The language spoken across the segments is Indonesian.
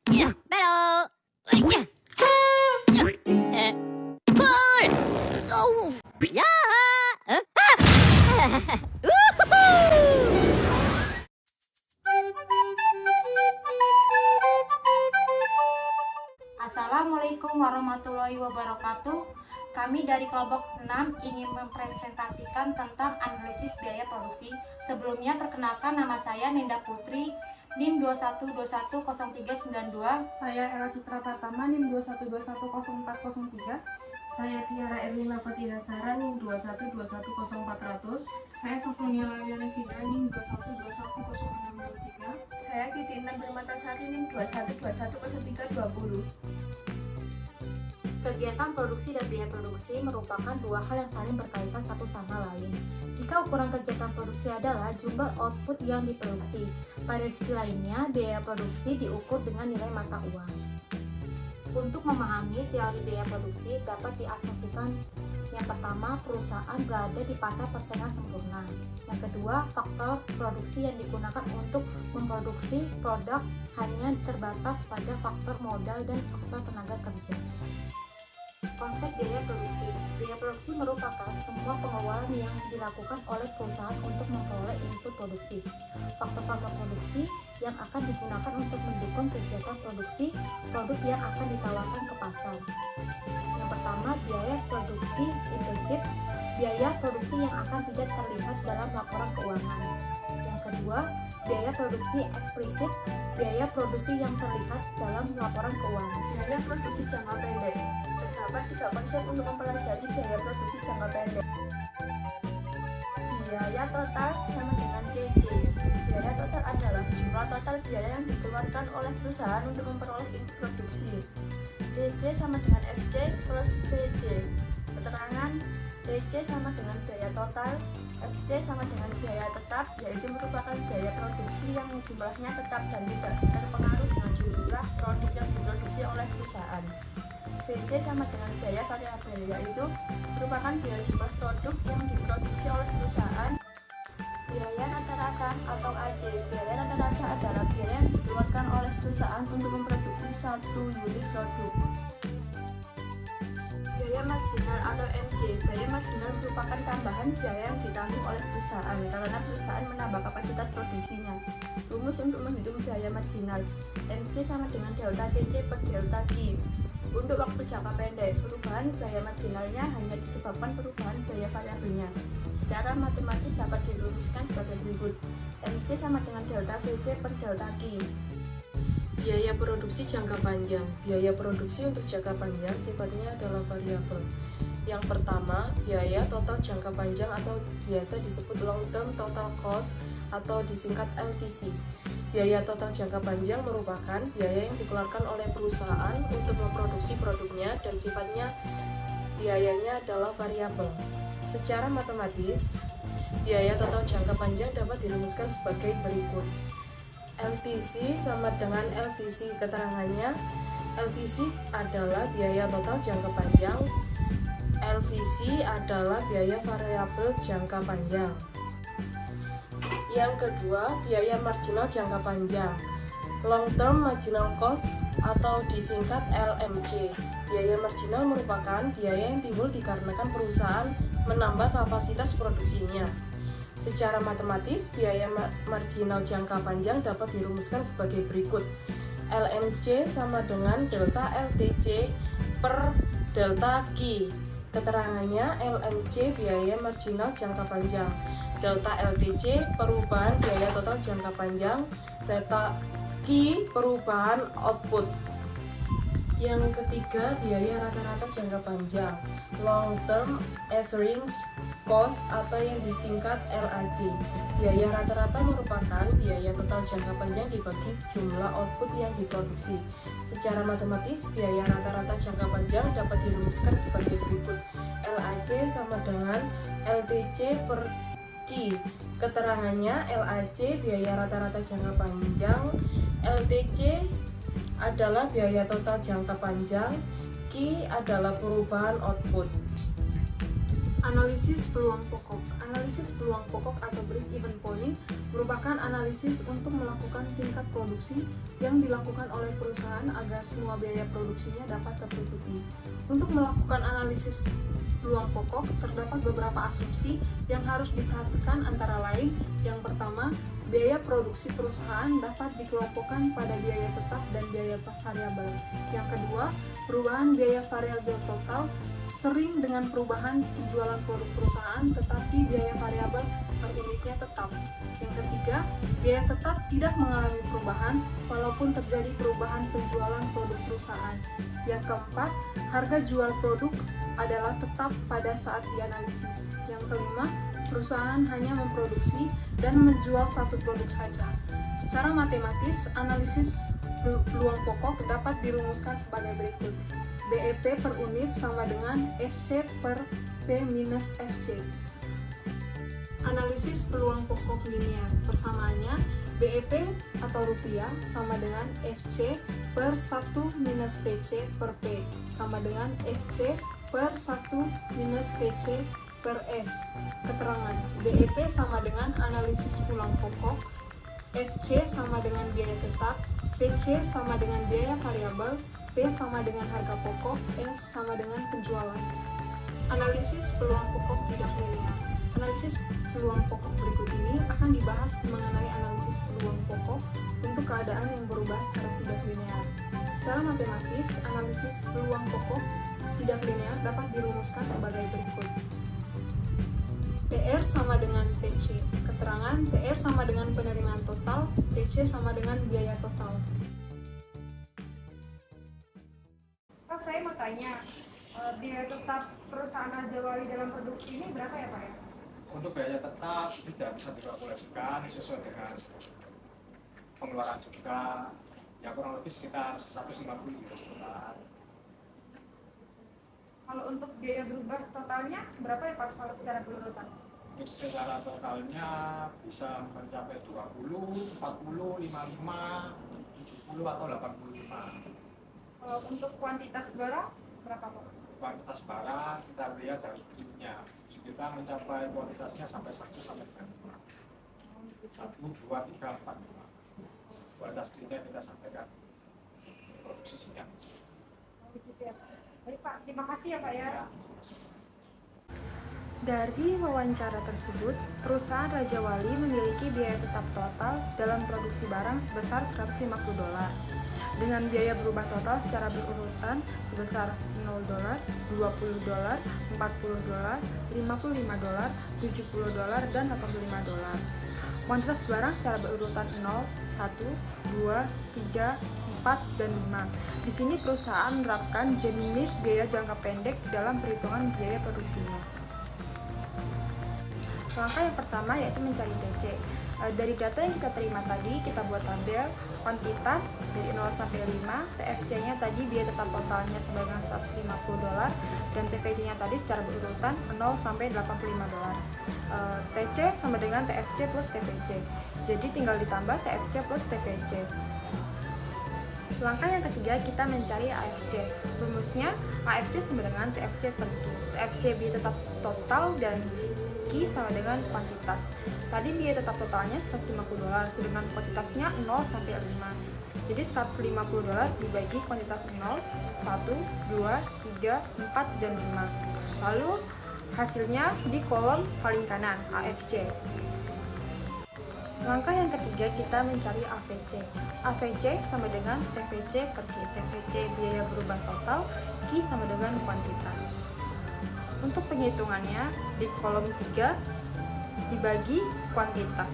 Battle! Pull! Oh! Yeah! Woohoo! Assalamualaikum warahmatullahi wabarakatuh. Kami dari kelompok 6 ingin mempresentasikan tentang analisis biaya produksi. Sebelumnya perkenalkan, nama saya Ninda Putri, NIM 21210392. Saya Ella Citra Pratama, NIM 21210403. Saya Tiara Erlina Fatihah Sara, NIM 21210400. Saya Sofronia Lawiana Fidra, NIM 21210623. Saya Titina Bermatasari, NIM 21210320. Kegiatan produksi dan biaya produksi merupakan dua hal yang saling berkaitan satu sama lain. Jika ukuran kegiatan produksi adalah jumlah output yang diproduksi, pada sisi lainnya biaya produksi diukur dengan nilai mata uang. Untuk memahami teori biaya produksi dapat diasumsikan: yang pertama, perusahaan berada di pasar persaingan sempurna. Yang kedua, faktor produksi yang digunakan untuk memproduksi produk hanya terbatas pada faktor modal dan faktor tenaga kerja. Konsep biaya produksi. Biaya produksi merupakan semua pengeluaran yang dilakukan oleh perusahaan untuk memperoleh input produksi. Faktor-faktor produksi yang akan digunakan untuk mendukung kegiatan produksi produk yang akan ditawarkan ke pasar. Yang pertama, biaya produksi implisit, biaya produksi yang akan tidak terlihat dalam laporan keuangan. Yang kedua, biaya produksi eksplisit, biaya produksi yang terlihat dalam laporan keuangan. Biaya produksi jangka pendek. Terdapat 3 konsep untuk mempelajari biaya produksi jangka pendek. Biaya total sama dengan PJ. Biaya total adalah jumlah total biaya yang dikeluarkan oleh perusahaan untuk memperoleh input produksi. PJ sama dengan FJ plus PJ. Keterangan: PJ sama dengan biaya total, FJ sama dengan biaya tetap, yaitu merupakan biaya produksi yang jumlahnya tetap dan tidak terpengaruh dengan jumlah produk yang diproduksi oleh perusahaan. BC sama dengan biaya variabel, yaitu merupakan biaya jumlah produk yang diproduksi oleh perusahaan. Biaya rata-rata atau AJ. Biaya rata-rata adalah biaya yang dikeluarkan oleh perusahaan untuk memproduksi satu unit produk. Biaya marginal atau MJ. Biaya marginal merupakan tambahan biaya yang ditanggung oleh perusahaan karena perusahaan menambah kapasitas produksinya. Rumus untuk menghitung biaya marginal. MJ sama dengan delta DC per delta Q. Untuk waktu jangka pendek, perubahan biaya marginalnya hanya disebabkan perubahan biaya variabelnya. Secara matematis dapat dirumuskan sebagai berikut: MJ sama dengan delta VC per delta Q. Biaya produksi jangka panjang. Biaya produksi untuk jangka panjang sifatnya adalah variabel. Yang pertama, biaya total jangka panjang atau biasa disebut long term total cost atau disingkat LTC. Biaya total jangka panjang merupakan biaya yang dikeluarkan oleh perusahaan untuk memproduksi produknya dan sifatnya biayanya adalah variabel. Secara matematis, biaya total jangka panjang dapat dirumuskan sebagai berikut: LTC sama dengan LVC. Keterangannya, LTC adalah biaya total jangka panjang, LVC adalah biaya variabel jangka panjang. Yang kedua, biaya marginal jangka panjang, long term marginal cost atau disingkat LMC. Biaya marginal merupakan biaya yang timbul dikarenakan perusahaan menambah kapasitas produksinya. Secara matematis, biaya marginal jangka panjang dapat dirumuskan sebagai berikut: LMC sama dengan delta LTC per delta Q. Keterangannya, LMC biaya marginal jangka panjang, delta LTC perubahan biaya total jangka panjang, delta Q perubahan output. Yang ketiga, biaya rata-rata jangka panjang, long term average cost atau yang disingkat LAC. Biaya rata-rata merupakan biaya total jangka panjang dibagi jumlah output yang diproduksi. Secara matematis, biaya rata-rata jangka panjang dapat dirumuskan sebagai berikut: LAC sama dengan LTC per Q. Keterangannya, LAC biaya rata-rata jangka panjang, LTC adalah biaya total jangka panjang, Q adalah perubahan output. Analisis peluang pokok. Analisis peluang pokok atau break even point merupakan analisis untuk melakukan tingkat produksi yang dilakukan oleh perusahaan agar semua biaya produksinya dapat tertutupi. Untuk melakukan analisis peluang pokok, terdapat beberapa asumsi yang harus diperhatikan, antara lain, yang pertama, biaya produksi perusahaan dapat dikelompokkan pada biaya tetap dan biaya variabel. Yang kedua, perubahan biaya variabel total sering dengan perubahan penjualan produk perusahaan, tetapi biaya variabel per unitnya tetap. Yang ketiga, biaya tetap tidak mengalami perubahan walaupun terjadi perubahan penjualan produk perusahaan. Yang keempat, harga jual produk adalah tetap pada saat dianalisis. Yang kelima, perusahaan hanya memproduksi dan menjual satu produk saja. Secara matematis, analisis peluang pokok dapat dirumuskan sebagai berikut. BEP per unit sama dengan FC per P minus FC. Analisis peluang pokok linear, persamaannya BEP atau rupiah sama dengan FC per 1 minus PC per P sama dengan FC per 1 minus PC per S. Keterangan, BEP sama dengan analisis peluang pokok, FC sama dengan biaya tetap, PC sama dengan biaya variabel, P sama dengan harga pokok, S sama dengan penjualan. Analisis peluang pokok tidak linear. Analisis peluang pokok berikut ini akan dibahas mengenai analisis peluang pokok untuk keadaan yang berubah secara tidak linear. Secara matematis, analisis peluang pokok tidak linear dapat dirumuskan sebagai berikut. PR sama dengan TC. Keterangan, PR sama dengan penerimaan total, TC sama dengan biaya total. Pak, saya mau tanya, biaya tetap perusahaan Raja Wali dalam produksi ini berapa ya Pak ya? Untuk biaya tetap tidak bisa dikalkulasikan sesuai dengan pengeluaran juga, ya kurang lebih sekitar 150 US dollar. Kalau untuk biaya berubah totalnya berapa ya Pak kalau secara berurutan? Untuk secara totalnya bisa mencapai 20, 40, 55, 70 atau 85. Kalau untuk kuantitas barang berapa Pak? Kuantitas barang kita lihat dari bentuknya, kita mencapai kuantitasnya sampai 1 sampai dengan 5. 1, 2, 3, 4, 5. Kualitas kecilnya kita sampaikan produksi siang. Oh, gitu ya Pak. Baik Pak, terima kasih ya Pak ya. Ya, Dari wawancara tersebut, perusahaan Raja Wali memiliki biaya tetap total dalam produksi barang sebesar $150, dengan biaya berubah total secara berurutan sebesar $0, $20, $40, $55, $70, dan $85. Kuantitas barang secara berurutan 0, 1, 2, 3, 4, dan 5. Di sini perusahaan menerapkan jenis biaya jangka pendek dalam perhitungan biaya produksinya. Langkah yang pertama yaitu mencari TC. Dari data yang kita terima tadi, kita buat tabel kuantitas dari 0 sampai 5, TFC-nya tadi biaya tetap totalnya sebanyak $150 dan TVC-nya tadi secara berurutan 0 sampai $85. TC sama dengan TFC plus TVC. Jadi tinggal ditambah TFC plus TVC. Langkah yang ketiga, kita mencari AFC. Rumusnya AFC sama dengan TFC per Q. TFC biaya tetap total dan Q sama dengan kuantitas. Tadi biaya tetap totalnya $150, sedangkan kuantitasnya 0 sampai 5. Jadi $150 dibagi kuantitas 0, 1, 2, 3, 4, dan 5. Lalu hasilnya di kolom paling kanan, AFC. Langkah yang ketiga, kita mencari AVC. AVC sama dengan TVC per Q. TVC biaya berubah total, Q sama dengan kuantitas. Untuk penghitungannya, di kolom 3 dibagi kuantitas.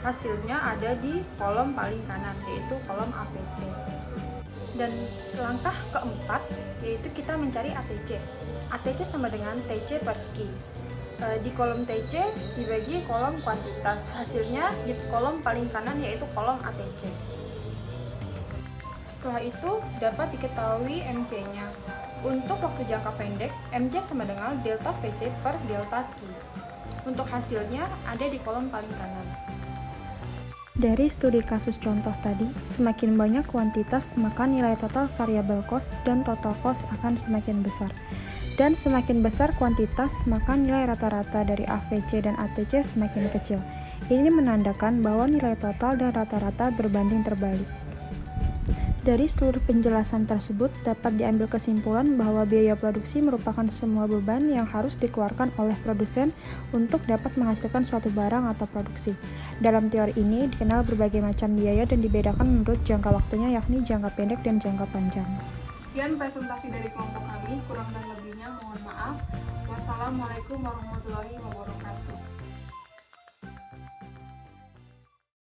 Hasilnya ada di kolom paling kanan, yaitu kolom AVC. Dan langkah keempat, yaitu kita mencari ATC. ATC sama dengan TC per Q. Di kolom TC dibagi kolom kuantitas. Hasilnya di kolom paling kanan, yaitu kolom ATC. Setelah itu dapat diketahui MC-nya. Untuk waktu jangka pendek, MC sama dengan delta VC per delta Q. Untuk hasilnya ada di kolom paling kanan. Dari studi kasus contoh tadi, semakin banyak kuantitas, maka nilai total variable cost dan total cost akan semakin besar. Dan semakin besar kuantitas, maka nilai rata-rata dari AVC dan ATC semakin kecil. Ini menandakan bahwa nilai total dan rata-rata berbanding terbalik. Dari seluruh penjelasan tersebut, dapat diambil kesimpulan bahwa biaya produksi merupakan semua beban yang harus dikeluarkan oleh produsen untuk dapat menghasilkan suatu barang atau produksi. Dalam teori ini, dikenal berbagai macam biaya dan dibedakan menurut jangka waktunya, yakni jangka pendek dan jangka panjang. Sekian presentasi dari kelompok kami, kurang dan lebihnya mohon maaf. Wassalamualaikum warahmatullahi wabarakatuh.